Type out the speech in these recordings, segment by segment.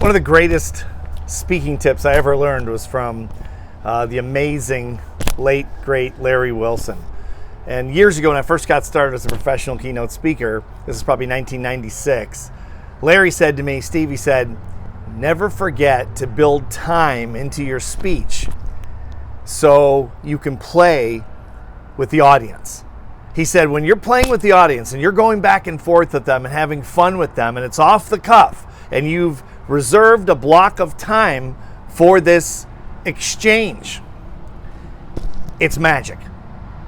One of the greatest speaking tips I ever learned was from the amazing, late, great Larry Wilson. And years ago when I first got started as a professional keynote speaker, this is probably 1996, Larry said to me, Steve, he said, never forget to build time into your speech so you can play with the audience. He said, when you're playing with the audience and you're going back and forth with them and having fun with them and it's off the cuff and you've reserved a block of time for this exchange, it's magic.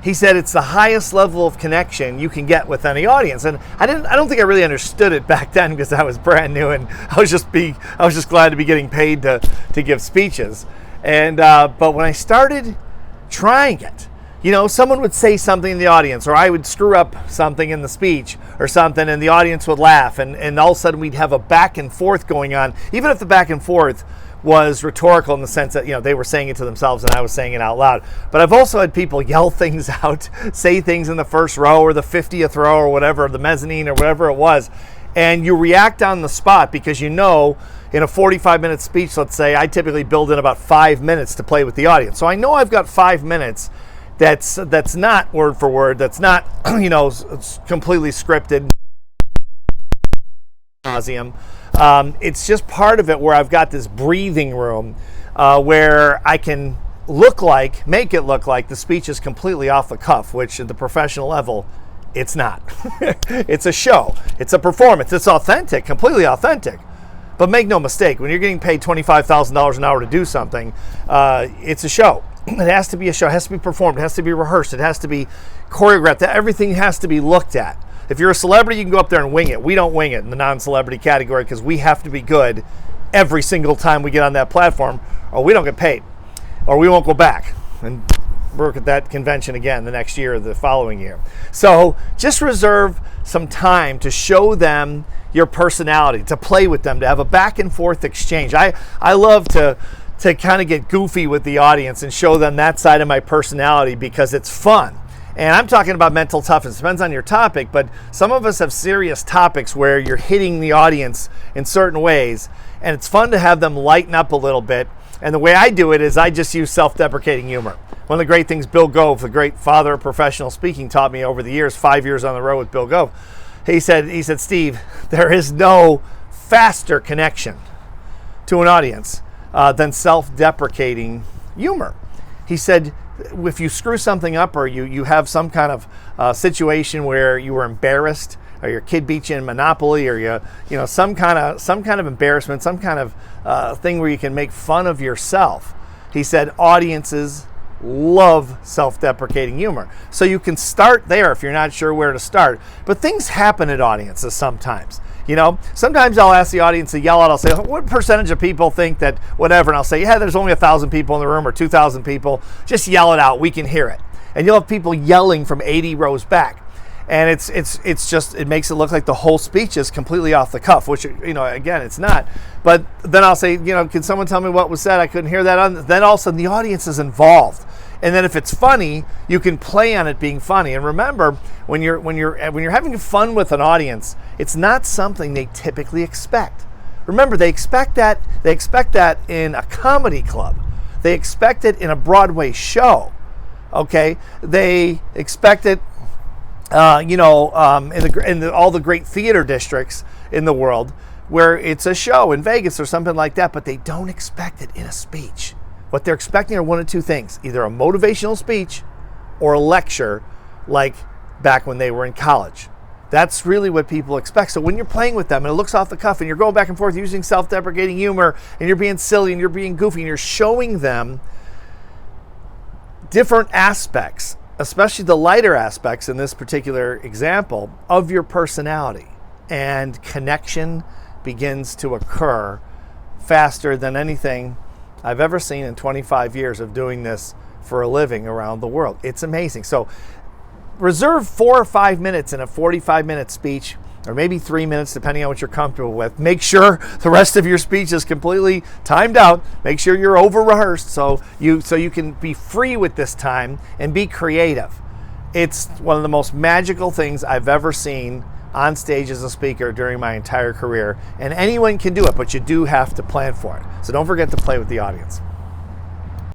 He said it's the highest level of connection you can get with any audience. And I don't think I really understood it back then because I was brand new and I was just glad to be getting paid to give speeches. And but when I started trying it, you know, someone would say something in the audience, or I would screw up something in the speech or something, and the audience would laugh, and all of a sudden we'd have a back and forth going on, even if the back and forth was rhetorical in the sense that, you know, they were saying it to themselves and I was saying it out loud. But I've also had people yell things out, say things in the first row or the 50th row or whatever, the mezzanine or whatever it was, and you react on the spot because you know in a 45-minute speech, let's say, I typically build in about 5 minutes to play with the audience. So I know I've got 5 minutes that's not word for word, that's not, you know, it's completely scripted. It's just part of it where I've got this breathing room where I can make it look like the speech is completely off the cuff, which at the professional level, it's not. It's a show. It's a performance. It's authentic, completely authentic. But make no mistake, when you're getting paid $25,000 an hour to do something, it's a show. It has to be a show. It has to be performed. It has to be rehearsed. It has to be choreographed. Everything has to be looked at. If you're a celebrity, you can go up there and wing it. We don't wing it in the non-celebrity category because we have to be good every single time we get on that platform, or we don't get paid, or we won't go back and work at that convention again the next year or the following year. So just reserve some time to show them your personality, to play with them, to have a back and forth exchange. I love to kind of get goofy with the audience and show them that side of my personality because it's fun. And I'm talking about mental toughness. It depends on your topic, but some of us have serious topics where you're hitting the audience in certain ways, and it's fun to have them lighten up a little bit. And the way I do it is I just use self-deprecating humor. One of the great things Bill Gove, the great father of professional speaking, taught me over the years, 5 years on the road with Bill Gove. He said, Steve, there is no faster connection to an audience than self-deprecating humor. He said, if you screw something up or you have some kind of situation where you were embarrassed, or your kid beat you in Monopoly, or you know some kind of embarrassment, some kind of thing where you can make fun of yourself. He said audiences love self-deprecating humor. So you can start there if you're not sure where to start. But things happen at audiences sometimes. You know, sometimes I'll ask the audience to yell out. I'll say, what percentage of people think that whatever? And I'll say, yeah, there's only 1,000 people in the room or 2,000 people. Just yell it out. We can hear it. And you'll have people yelling from 80 rows back. And it's just, it makes it look like the whole speech is completely off the cuff, which, you know, again, it's not. But then I'll say, you know, can someone tell me what was said? I couldn't hear that. Then all of a sudden the audience is involved. And then if it's funny, you can play on it being funny. And remember, when you're having fun with an audience, it's not something they typically expect. Remember, they expect that in a comedy club. They expect it in a Broadway show. Okay, they expect it, in all the great theater districts in the world where it's a show in Vegas or something like that. But they don't expect it in a speech. What they're expecting are one of two things, either a motivational speech or a lecture like back when they were in college. That's really what people expect. So when you're playing with them and it looks off the cuff and you're going back and forth using self-deprecating humor and you're being silly and you're being goofy and you're showing them different aspects, especially the lighter aspects in this particular example, of your personality, and connection begins to occur faster than anything I've ever seen in 25 years of doing this for a living around the world. It's amazing. So reserve 4 or 5 minutes in a 45-minute speech, or maybe 3 minutes, depending on what you're comfortable with. Make sure the rest of your speech is completely timed out. Make sure you're over-rehearsed so you can be free with this time and be creative. It's one of the most magical things I've ever seen on stage as a speaker during my entire career. And anyone can do it, but you do have to plan for it. So don't forget to play with the audience.